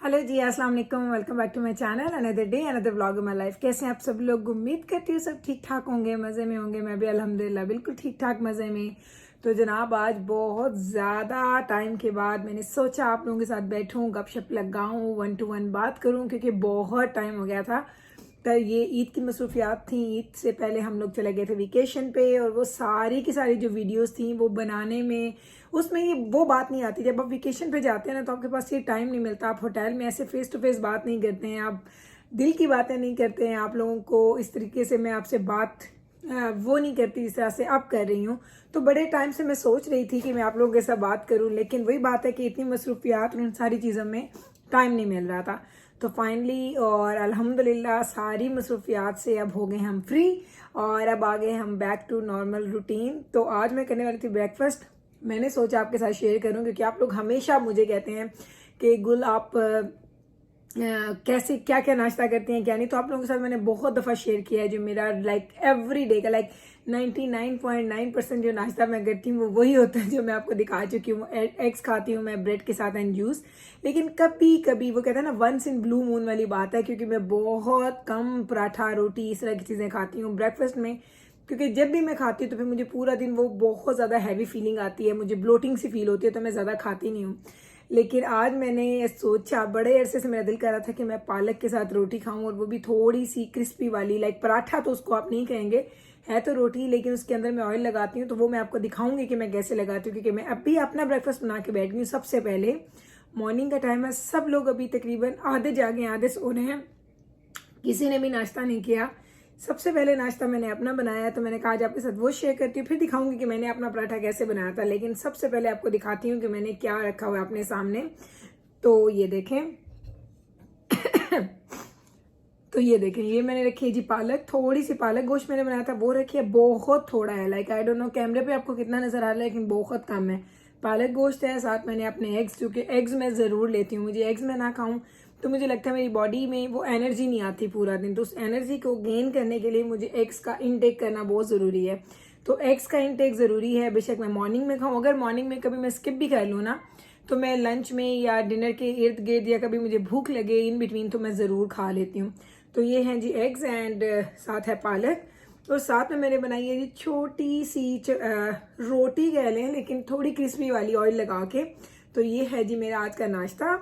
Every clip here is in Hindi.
हेलो जी, अस्सलाम वालेकुम। Welcome back to my channel. Another day another vlog in my life. कैसे हैं आप सब लोग? उम्मीद करती हूँ सब ठीक ठाक होंगे, मज़े में होंगे। मैं भी अल्हम्दुलिल्लाह बिल्कुल ठीक ठाक मज़े में। तो जनाब, आज बहुत ज़्यादा टाइम के बाद मैंने सोचा आप लोगों के साथ बैठूँ, गपशप लगाऊँ, 1 to 1 बात करूँ, क्योंकि बहुत टाइम हो गया था। तो ये ईद की मसरूफियात थी। ईद से पहले हम लोग चले गए थे वेकेशन पे, और वो सारी की सारी जो वीडियोस थी वो बनाने में, उसमें ये वो बात नहीं आती। जब आप वेकेशन पे जाते हैं ना, तो आपके पास ये टाइम नहीं मिलता। आप होटल में ऐसे फेस टू फेस बात नहीं करते हैं, आप दिल की बातें नहीं करते हैं। आप लोगों को इस तरीके से मैं आपसे बात वो नहीं करती जिस तरह से अब कर रही हूँ। तो बड़े टाइम से मैं सोच रही थी कि मैं आप लोगों के साथ बात करूँ, लेकिन वही बात है कि इतनी मसरूफियात और उन सारी चीज़ों में टाइम नहीं मिल रहा था। तो फाइनली और अल्हम्दुलिल्लाह सारी मसरूफियात से अब हो गए हम फ्री, और अब आ गए हम बैक टू नॉर्मल रूटीन। तो आज मैं करने वाली थी ब्रेकफास्ट। मैंने सोचा आपके साथ शेयर करूं, क्योंकि आप लोग हमेशा मुझे कहते हैं कि गुल आप कैसे क्या क्या नाश्ता करती हैं क्या नहीं। तो आप लोगों के साथ मैंने बहुत दफ़ा शेयर किया है जो मेरा लाइक एवरी डे का 99.9% जो नाश्ता मैं करती हूँ वो वही होता है जो मैं आपको दिखा चुकी हूँ। एग्स खाती हूँ मैं ब्रेड के साथ एंड जूस। लेकिन कभी कभी वो कहते हैं ना, वंस इन ब्लू मून वाली बात है, क्योंकि मैं बहुत कम पराठा रोटी इस तरह की चीज़ें खाती हूँ ब्रेकफास्ट में। क्योंकि जब भी मैं खाती हूँ तो फिर मुझे पूरा दिन वो बहुत ज़्यादा हैवी फीलिंग आती है, मुझे ब्लोटिंग सी फील होती है, तो मैं ज़्यादा खाती नहीं हूँ। लेकिन आज मैंने सोचा, बड़े अरसे से मेरा दिल कर रहा था कि मैं पालक के साथ रोटी खाऊं, और वो भी थोड़ी सी क्रिस्पी वाली। लाइक पराठा तो उसको आप नहीं कहेंगे, है तो रोटी, लेकिन उसके अंदर मैं ऑयल लगाती हूँ। तो वो मैं आपको दिखाऊंगी कि मैं कैसे लगाती हूँ, क्योंकि मैं अभी अपना ब्रेकफास्ट बना के बैठ गई हूँ। सबसे पहले मॉर्निंग का टाइम है, सब लोग अभी तकरीबन आधे जागे आधे सो रहे हैं, किसी ने भी नाश्ता नहीं किया। सबसे पहले नाश्ता मैंने अपना बनाया, तो मैंने कहा आज आपके साथ वो शेयर करती हूँ, फिर दिखाऊंगी कि मैंने अपना पराठा कैसे बनाया था। लेकिन सबसे पहले आपको दिखाती हूँ कि मैंने क्या रखा हुआ है अपने सामने। तो ये देखें तो ये देखें, ये मैंने रखी है जी पालक। थोड़ी सी पालक गोश्त मैंने बनाया था वो रखी है, बहुत थोड़ा है। लाइक आई डोंट नो कैमरे पे आपको कितना नजर आ रहा है, लेकिन बहुत कम है। पालक गोश्त है, साथ मैंने अपने एग्स, क्योंकि एग्स मैं ज़रूर लेती हूँ। मुझे एग्स मैं ना खाऊं तो मुझे लगता है मेरी बॉडी में वो एनर्जी नहीं आती पूरा दिन। तो उस एनर्जी को गेन करने के लिए मुझे एग्स का इनटेक करना बहुत ज़रूरी है। तो एग्स का इनटेक ज़रूरी है, बेशक मैं मॉर्निंग में खाऊं। अगर मॉर्निंग में कभी मैं स्किप भी कर लूँ ना, तो मैं लंच में या डिनर के इर्द गिर्द, या कभी मुझे भूख लगे इन बिटवीन, तो मैं ज़रूर खा लेती हूँ। तो ये हैं जी एग्स, एंड साथ है पालक। और साथ में मैंने बनाई है जी छोटी सी रोटी कह लें, लेकिन थोड़ी क्रिस्पी वाली ऑयल लगा के। तो ये है जी मेरा आज का नाश्ता,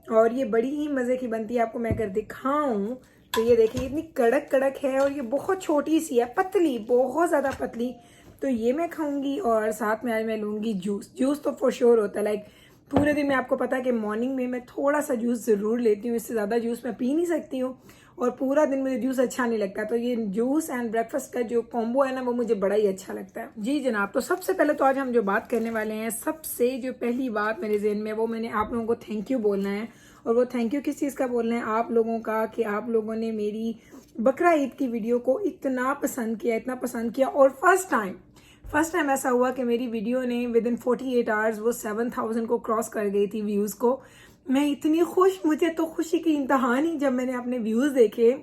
और ये बड़ी ही मज़े की बनती है। आपको मैं अगर दिखाऊं तो ये देखिए, इतनी कड़क कड़क है, और ये बहुत छोटी सी है, पतली, बहुत ज़्यादा पतली। तो ये मैं खाऊंगी, और साथ में आज मैं लूँगी जूस। जूस तो फॉर श्योर होता है। लाइक पूरे दिन में आपको पता है कि मॉर्निंग में मैं थोड़ा सा जूस ज़रूर लेती हूँ, इससे ज़्यादा जूस मैं पी नहीं सकती हूँ, और पूरा दिन मुझे जूस अच्छा नहीं लगता। तो ये जूस एंड ब्रेकफास्ट का जो कॉम्बो है ना, वो मुझे बड़ा ही अच्छा लगता है। जी जनाब, तो सबसे पहले तो आज हम जो बात करने वाले हैं, सबसे जो पहली बात मेरे जहन में, वो मैंने आप लोगों को थैंक यू बोलना है। और वो थैंक यू किस चीज़ का बोलना है? आप लोगों का, कि आप लोगों ने मेरी बकरा ईद की वीडियो को इतना पसंद किया, इतना पसंद किया। और फर्स्ट टाइम ऐसा हुआ कि मेरी वीडियो ने विद इन 48 आवर्स वो 7000 को क्रॉस कर गई थी व्यूज़ को। मैं इतनी खुश, मुझे तो खुशी की इंतहा नहीं जब मैंने अपने व्यूज़ देखे,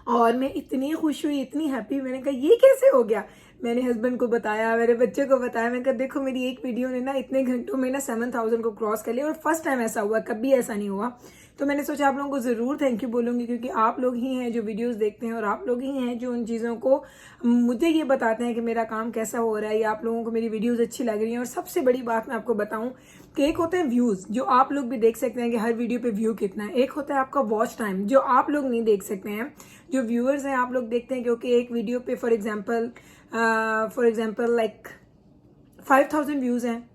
और मैं इतनी खुश हुई, इतनी हैप्पी। मैंने कहा ये कैसे हो गया? मैंने हस्बैंड को बताया, मेरे बच्चे को बताया। मैंने कहा देखो, मेरी एक वीडियो ने ना इतने घंटों में ना 7000 को क्रॉस कर लिया, और फर्स्ट टाइम ऐसा हुआ, कभी ऐसा नहीं हुआ। तो मैंने सोचा आप लोगों को ज़रूर थैंक यू बोलूँगी, क्योंकि आप लोग ही हैं जो वीडियोस देखते हैं, और आप लोग ही हैं जो उन चीज़ों को मुझे ये बताते हैं कि मेरा काम कैसा हो रहा है, या आप लोगों को मेरी वीडियोस अच्छी लग रही हैं। और सबसे बड़ी बात मैं आपको बताऊं कि एक होते हैं व्यूज़, जो आप लोग भी देख सकते हैं कि हर वीडियो पे व्यू कितना है। एक होता है आपका वॉच टाइम, जो आप लोग नहीं देख सकते हैं। जो व्यूअर्स हैं, आप लोग देखते हैं, क्योंकि एक वीडियो पे फॉर एग्जाम्पल लाइक 5000 व्यूज़ हैं,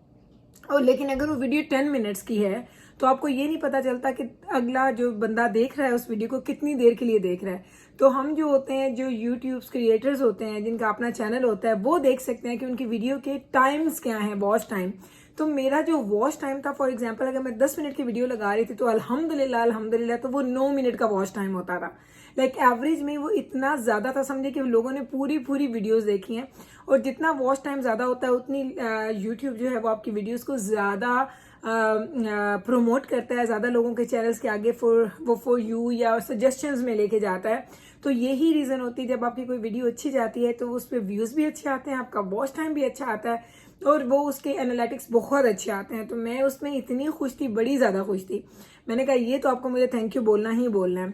और लेकिन अगर वो वीडियो 10 मिनट्स की है, तो आपको ये नहीं पता चलता कि अगला जो बंदा देख रहा है उस वीडियो को कितनी देर के लिए देख रहा है। तो हम जो होते हैं, जो यूट्यूब क्रिएटर्स होते हैं, जिनका अपना चैनल होता है, वो देख सकते हैं कि उनकी वीडियो के टाइम्स क्या हैं, वॉच टाइम। तो मेरा जो वॉच टाइम था, फॉर एग्जांपल अगर मैं 10 मिनट की वीडियो लगा रही थी, तो अल्हम्दुलिल्लाह तो वो 9 मिनट का वॉच टाइम होता था। लाइक एवरेज में वो इतना ज़्यादा था, समझे कि लोगों ने पूरी वीडियोस देखी हैं। और जितना वॉच टाइम ज़्यादा होता है, उतनी यूट्यूब जो है वो आपकी वीडियोस को ज़्यादा प्रमोट करता है, ज़्यादा लोगों के चैनल्स के आगे फॉर यू या सजेशंस में लेके जाता है। तो यही रीज़न होती है, जब आपकी कोई वीडियो अच्छी जाती है तो उस पर व्यूज़ भी अच्छे आते हैं, आपका वॉच टाइम भी अच्छा आता है, और वो उसके एनालिटिक्स बहुत अच्छे आते हैं। तो मैं उसमें इतनी खुश थी, बड़ी ज़्यादा खुश थी। मैंने कहा ये तो आपको मुझे थैंक यू बोलना ही बोलना है।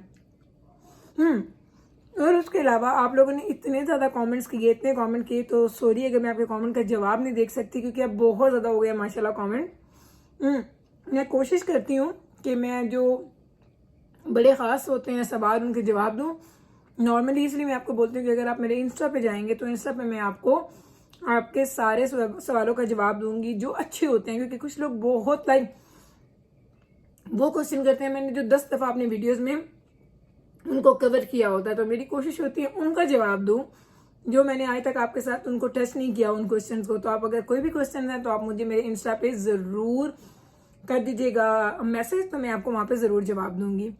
और उसके अलावा आप लोगों ने इतने ज़्यादा कमेंट्स किए, इतने कमेंट किए, तो सॉरी अगर मैं आपके कमेंट का जवाब नहीं देख सकती, क्योंकि अब बहुत ज़्यादा हो गया माशाल्लाह कमेंट। मैं कोशिश करती हूँ कि मैं जो बड़े ख़ास होते हैं सवाल उनके जवाब दूँ नॉर्मली। इसलिए मैं आपको बोलती हूँ कि अगर आप मेरे इंस्टा पे जाएंगे तो इंस्टा पे मैं आपको आपके सारे सवालों का जवाब दूंगी जो अच्छे होते हैं, क्योंकि कुछ लोग बहुत वो क्वेश्चन करते हैं मैंने जो 10 दफ़ा अपने वीडियोज़ में उनको कवर किया होता है, तो मेरी कोशिश होती है उनका जवाब दूं जो मैंने आज तक आपके साथ उनको टेस्ट नहीं किया उन क्वेश्चन को। तो आप अगर कोई भी क्वेश्चन है तो आप मुझे मेरे इंस्टा पे ज़रूर कर दीजिएगा मैसेज, तो मैं आपको वहाँ पे ज़रूर जवाब दूंगी।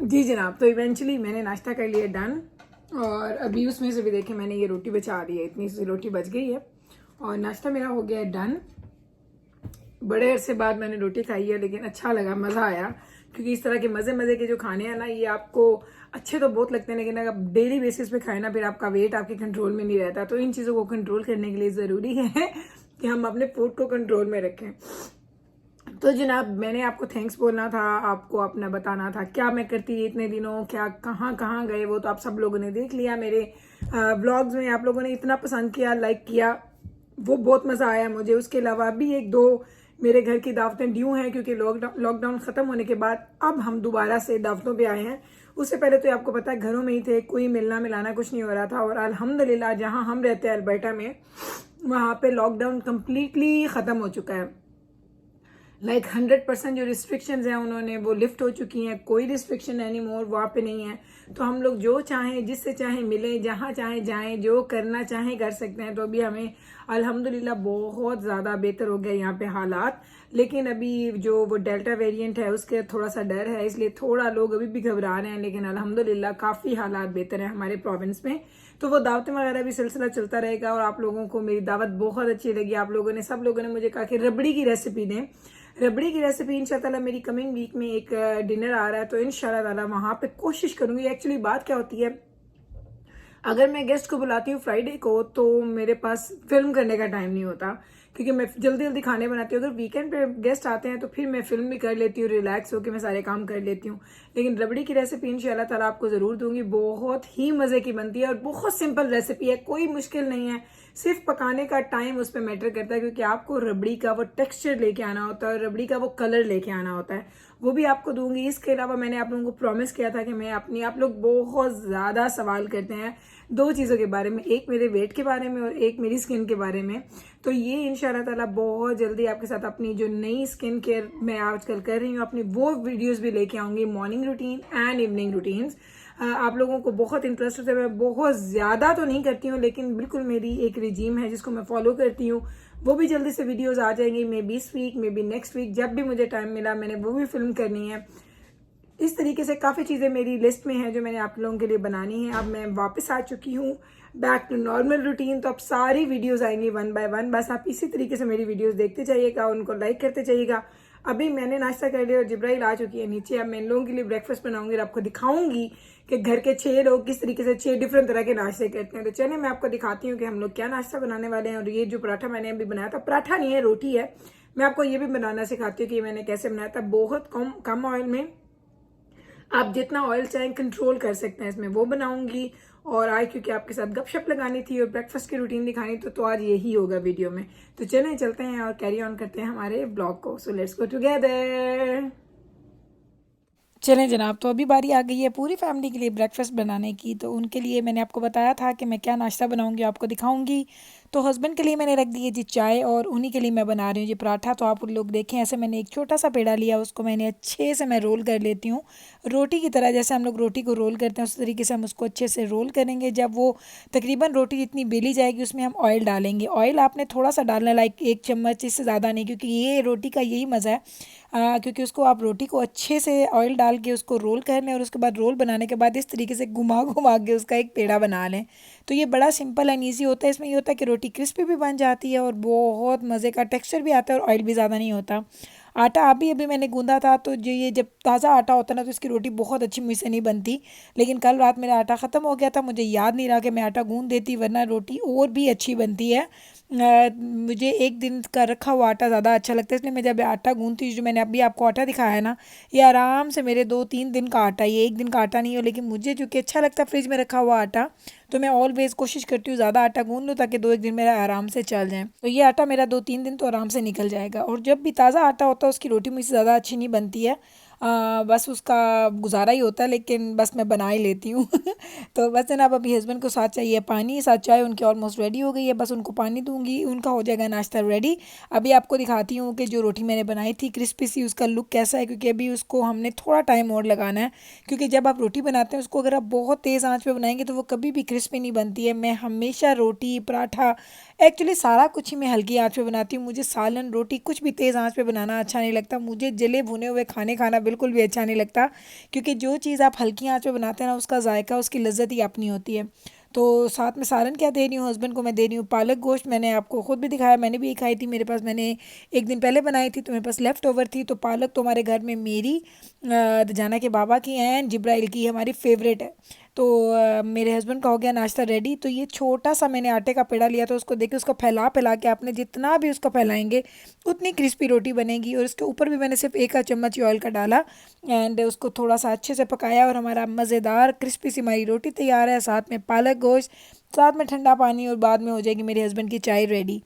जी जनाब, तो इवेंचुअली मैंने नाश्ता कर लिया डन, और अभी उसमें से भी देखें मैंने ये रोटी बचा दी है, इतनी सी रोटी बच गई है और नाश्ता मेरा हो गया है डन। बड़े अरसे बाद मैंने रोटी खाई है, लेकिन अच्छा लगा, मज़ा आया, क्योंकि इस तरह के मज़े के जो खाने हैं ना ये आपको अच्छे तो बहुत लगते हैं, लेकिन अगर डेली बेसिस पे खाए ना फिर आपका वेट आपके कंट्रोल में नहीं रहता। तो इन चीज़ों को कंट्रोल करने के लिए ज़रूरी है कि हम अपने फूड को कंट्रोल में रखें। तो जनाब मैंने आपको थैंक्स बोलना था, आपको अपना बताना था क्या मैं करती रही इतने दिनों, क्या कहाँ गए, वो तो आप सब लोगों ने देख लिया। मेरे व्लॉग्स में आप लोगों ने इतना पसंद किया, लाइक किया, वो बहुत मज़ा आया मुझे। उसके अलावा अभी 1-2 मेरे घर की दावतें ड्यू हैं, क्योंकि लॉकडाउन ख़त्म होने के बाद अब हम दोबारा से दावतों पे आए हैं। उससे पहले तो आपको पता है घरों में ही थे, कोई मिलना मिलाना कुछ नहीं हो रहा था। और अल्हम्दुलिल्लाह जहाँ हम रहते हैं अल्बर्टा में, वहाँ पे लॉकडाउन कम्प्लीटली ख़त्म हो चुका है। 100% जो रिस्ट्रिक्शंस हैं उन्होंने वो लिफ्ट हो चुकी हैं, कोई रिस्ट्रिक्शन एनी मोर वहाँ पे नहीं है। तो हम लोग जो चाहें जिससे चाहें मिलें, जहाँ चाहें जाएं, जो करना चाहें कर सकते हैं। तो अभी हमें अल्हम्दुलिल्लाह बहुत ज़्यादा बेहतर हो गया यहाँ पे हालात। लेकिन अभी जो वो डेल्टा वेरिएंट है उसके थोड़ा सा डर है, इसलिए थोड़ा लोग अभी भी घबरा रहे हैं, लेकिन अल्हम्दुलिल्लाह काफ़ी हालात बेहतर है हमारे प्रोविंस में। तो वो दावतें वगैरह भी सिलसिला चलता रहेगा। और आप लोगों को मेरी दावत बहुत अच्छी लगी, आप लोगों ने सब लोगों ने मुझे कहा कि रबड़ी की रेसिपी दें। रबड़ी की रेसिपी इंशाल्लाह मेरी कमिंग वीक में एक डिनर आ रहा है, तो इंशाल्लाह वहाँ पे कोशिश करूंगी। एक्चुअली बात क्या होती है, अगर मैं गेस्ट को बुलाती हूँ फ्राइडे को तो मेरे पास फिल्म करने का टाइम नहीं होता, क्योंकि मैं जल्दी जल्दी खाने बनाती हूँ। अगर वीकेंड पे गेस्ट आते हैं तो फिर मैं फिल्म भी कर लेती हूँ, रिलैक्स होकर मैं सारे काम कर लेती हूँ। लेकिन रबड़ी की रेसिपी इंशाल्लाह ताला आपको ज़रूर दूंगी, बहुत ही मज़े की बनती है और बहुत सिंपल रेसिपी है, कोई मुश्किल नहीं है। सिर्फ पकाने का टाइम उस पर मैटर करता है, क्योंकि आपको रबड़ी का वो टेक्सचर लेके आना होता है और रबड़ी का वो कलर लेके आना होता है, वो भी आपको दूंगी। इसके अलावा मैंने आप लोगों को प्रॉमिस किया था कि मैं अपनी, आप लोग बहुत ज़्यादा सवाल करते हैं 2 चीज़ों के बारे में, एक मेरे वेट के बारे में और एक मेरी स्किन के बारे में। तो ये इंशाल्लाह ताला बहुत जल्दी आपके साथ अपनी जो नई स्किन केयर मैं आजकल कर रही हूँ अपनी वो वीडियोस भी लेके आऊँगी, morning routine and evening routines. आप लोगों को बहुत इंटरेस्ट होता है, मैं बहुत ज़्यादा तो नहीं करती हूँ, लेकिन बिल्कुल मेरी एक रिजीम है जिसको मैं फॉलो करती हूँ। वो भी जल्दी से वीडियोस आ जाएंगी, मे बी इस week, maybe next week, जब भी मुझे टाइम मिला मैंने वो भी फिल्म करनी है। इस तरीके से काफ़ी चीज़ें मेरी लिस्ट में हैं जो मैंने आप लोगों के लिए बनानी है। अब मैं वापस आ चुकी हूँ बैक टू नॉर्मल रूटीन, तो अब सारी वीडियोस आएंगी 1 बाय 1। बस आप इसी तरीके से मेरी वीडियोस देखते जाइएगा, उनको लाइक करते जाइएगा। अभी मैंने नाश्ता कर लिया और जिब्राइल आ चुकी है नीचे। अब मैं इन लोगों के लिए ब्रेकफास्ट बनाऊंगी और आपको दिखाऊंगी कि घर के 6 लोग किस तरीके से 6 डिफरेंट तरह के नाश्ते करते हैं। तो चलिए मैं आपको दिखाती हूँ कि हम लोग क्या नाश्ता बनाने वाले हैं। और ये जो पराठा मैंने अभी बनाया था, पराठा नहीं है रोटी है, मैं आपको ये भी बनाना सिखाती हूँ कि मैंने कैसे बनाया था। बहुत कम ऑयल में, आप जितना ऑयल चाहें कंट्रोल कर सकते हैं इसमें, वो बनाऊंगी। और आज क्योंकि आपके साथ गपशप लगानी थी और ब्रेकफास्ट की रूटीन दिखानी, तो आज यही होगा वीडियो में। तो चलें चलते हैं और कैरी ऑन करते हैं हमारे ब्लॉग को। So let's go together. चलें जनाब, तो अभी बारी आ गई है पूरी फैमिली के लिए ब्रेकफास्ट बनाने की। तो उनके लिए मैंने आपको बताया था कि मैं क्या नाश्ता बनाऊंगी आपको दिखाऊंगी। तो हस्बैंड के लिए मैंने रख दी है जी चाय और उन्हीं के लिए मैं बना रही हूँ जी पराठा। तो आप लोग देखें, ऐसे मैंने एक छोटा सा पेड़ा लिया, उसको मैंने अच्छे से मैं रोल कर लेती हूँ रोटी की तरह। जैसे हम लोग रोटी को रोल करते हैं उस तरीके से हम उसको अच्छे से रोल करेंगे। जब वो तकरीबन रोटी जितनी बेली जाएगी उसमें हम ऑयल डालेंगे। ऑयल आपने थोड़ा सा डालना, लाइक 1 चम्मच, इससे ज़्यादा नहीं, क्योंकि ये रोटी का यही मज़ा है। क्योंकि उसको आप रोटी को अच्छे से ऑयल डाल के उसको रोल कर लें और उसके बाद रोल बनाने के बाद इस तरीके से घुमा घुमा के उसका एक पेड़ा बना लें। तो ये बड़ा सिंपल एंड ईजी होता है। इसमें ये होता है कि रोटी क्रिस्पी भी बन जाती है और बहुत मज़े का टेक्सचर भी आता है और ऑयल भी ज़्यादा नहीं होता। आटा अभी अभी मैंने गूंदा था, तो जो ये जब ताज़ा आटा होता है ना तो इसकी रोटी बहुत अच्छी मुझसे नहीं बनती। लेकिन कल रात मेरा आटा ख़त्म हो गया था, मुझे याद नहीं रहा कि मैं आटा गूंद देती, वरना रोटी और भी अच्छी बनती है। मुझे एक दिन का रखा हुआ आटा ज़्यादा अच्छा लगता है, इसलिए मैं जब आटा गूंदती हूँ, जो मैंने अभी आपको आटा दिखाया है ना, ये आराम से मेरे 2-3 दिन का आटा, ये एक दिन का आटा नहीं हो। लेकिन मुझे चूँकि अच्छा लगता है फ्रिज में रखा हुआ आटा, तो मैं ऑलवेज़ कोशिश करती हूँ ज़्यादा आटा गूंद लूँ ताकि 2-1 दिन मेरा आराम से चल जाए। तो ये आटा मेरा 2-3 दिन तो आराम से निकल जाएगा। और जब भी ताज़ा आटा होता है उसकी रोटी मुझसे ज़्यादा अच्छी नहीं बनती है। बस उसका गुजारा ही होता है, लेकिन बस मैं बना ही लेती हूँ। तो बस है ना, अब अभी हस्बैंड को साथ चाहिए पानी, साथ चाय उनकी ऑलमोस्ट रेडी हो गई है, बस उनको पानी दूंगी, उनका हो जाएगा नाश्ता रेडी। अभी आपको दिखाती हूँ कि जो रोटी मैंने बनाई थी क्रिस्पी सी, उसका लुक कैसा है, क्योंकि अभी उसको हमने थोड़ा टाइम और लगाना है। क्योंकि जब आप रोटी बनाते हैं उसको अगर आप बहुत तेज़ आंच पे बनाएंगे तो वो कभी भी क्रिस्पी नहीं बनती है। मैं हमेशा रोटी, पराठा, एक्चुअली सारा कुछ ही मैं हल्की आंच पे बनाती हूँ। मुझे सालन, रोटी कुछ भी तेज़ आंच पे बनाना अच्छा नहीं लगता। मुझे जले भुने हुए खाने खाना बिल्कुल भी अच्छा नहीं लगता, क्योंकि जो चीज़ आप हल्की आंच पे बनाते हैं ना उसका जायका, उसकी लज्जत ही अपनी होती है। तो साथ में सालन क्या दे रही हूँ हस्बैंड को, मैं दे रही हूँ पालक गोश्त। मैंने आपको खुद भी दिखाया, मैंने भी खाई थी, मेरे पास मैंने एक दिन पहले बनाई थी तो मेरे पास लेफ़्ट ओवर थी। तो पालक तो हमारे घर में मेरी, दजाना के बाबा की एंड जिब्राइल की हमारी फेवरेट है। तो मेरे हस्बैंड का हो गया नाश्ता रेडी। तो ये छोटा सा मैंने आटे का पेड़ा लिया था, उसको देखिए, उसको फैला फैला के आपने जितना भी उसको फैलाएंगे उतनी क्रिस्पी रोटी बनेगी। और इसके ऊपर भी मैंने सिर्फ 1 चम्मच ऑयल का डाला एंड उसको थोड़ा सा अच्छे से पकाया और हमारा मज़ेदार क्रिस्पी सी हमारी रोटी तैयार है, साथ में पालक गोश्त, साथ में ठंडा पानी, और बाद में हो जाएगी मेरे हस्बैंड की चाय रेडी।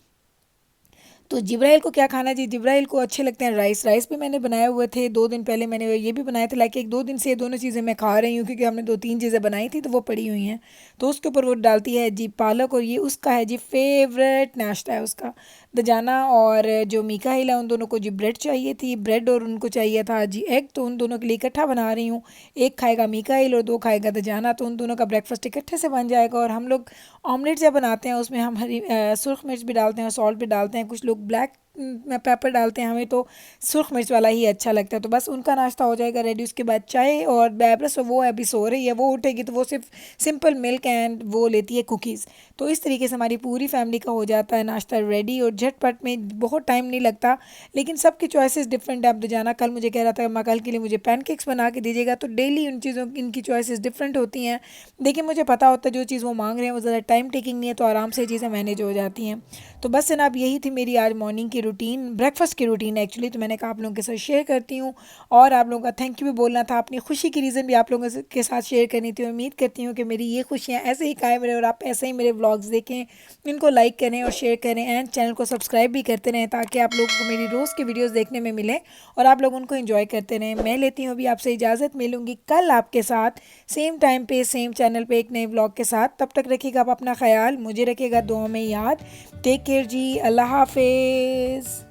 तो जिब्राइल को क्या खाना जी, जिब्राइल को अच्छे लगते हैं राइस। राइस भी मैंने बनाए हुए थे 2 दिन पहले, मैंने ये भी बनाए थे, लाइक 1-2 दिन से ये दोनों चीज़ें मैं खा रही हूँ, क्योंकि हमने 2-3 चीज़ें बनाई थी तो वो पड़ी हुई हैं। तो उसके ऊपर वो डालती है जी पालक, और ये उसका है जी फेवरेट नाश्ता है उसका। दजाना और जो मीका हिल है उन दोनों को जी ब्रेड चाहिए थी, ब्रेड, और उनको चाहिए था जी एग। तो उन दोनों के लिए इकट्ठा बना रही हूँ, एक खाएगा मीका हिल और 2 खाएगा दजाना। तो उन दोनों का ब्रेकफास्ट इकट्ठे से बन जाएगा। और हम लोग ऑमलेट जब बनाते हैं उसमें हम हरी सुरख मिर्च भी डालते हैं, सॉल्ट भी डालते हैं, कुछ लोग ब्लैक पेपर डालते हैं, हमें तो सुरख मिर्च वाला ही अच्छा लगता है। तो बस उनका नाश्ता हो जाएगा रेडी। उसके बाद चाय, और बेबरस वो अभी सो रही है, वो उठेगी तो वो सिर्फ सिंपल मिल्क एंड वो लेती है कुकीज़। तो इस तरीके से हमारी पूरी फैमिली का हो जाता है नाश्ता रेडी, और झटपट में बहुत टाइम नहीं लगता। लेकिन सबकी चॉइसेस डिफरेंट है। अब जाना कल मुझे कह रहा था मैं कल के लिए मुझे पैनकेक्स बना के दीजिएगा, तो डेली उन चीज़ों इनकी चॉइसेस डिफरेंट होती हैं। देखिए, मुझे पता होता है जो चीज़ वो मांग रहे हैं वो ज़्यादा टाइम टेकिंग नहीं है, तो आराम से चीज़ें मैनेज हो जाती हैं। तो बस जनाब यही थी मेरी आज मॉर्निंग की रूटीन, ब्रेकफास्ट की रूटीन एक्चुअली। तो मैंने कहा आप लोगों के साथ शेयर करती हूँ, और आप लोगों का थैंक यू भी बोलना था, अपनी खुशी की रीज़न भी आप लोगों के साथ शेयर करनी थी। उम्मीद करती हूँ कि मेरी ये खुशियाँ ऐसे ही कायम रहे और आप ऐसे ही मेरे व्लॉग्स देखें, इनको लाइक करें और शेयर करें एंड चैनल को सब्सक्राइब भी करते रहें, ताकि आप लोगों को मेरी रोज़ की वीडियोज़ देखने में मिले और आप लोग उनको इन्जॉय करते रहें। मैं लेती हूँ अभी आपसे इजाज़त, मिलूंगी कल आपके साथ सेम टाइम पे सेम चैनल पे एक नए व्लॉग के साथ। तब तक रखिएगा आप अपना ख्याल, मुझे रखिएगा दुआ में याद। टेक केयर जी, अल्लाह हाफिज़।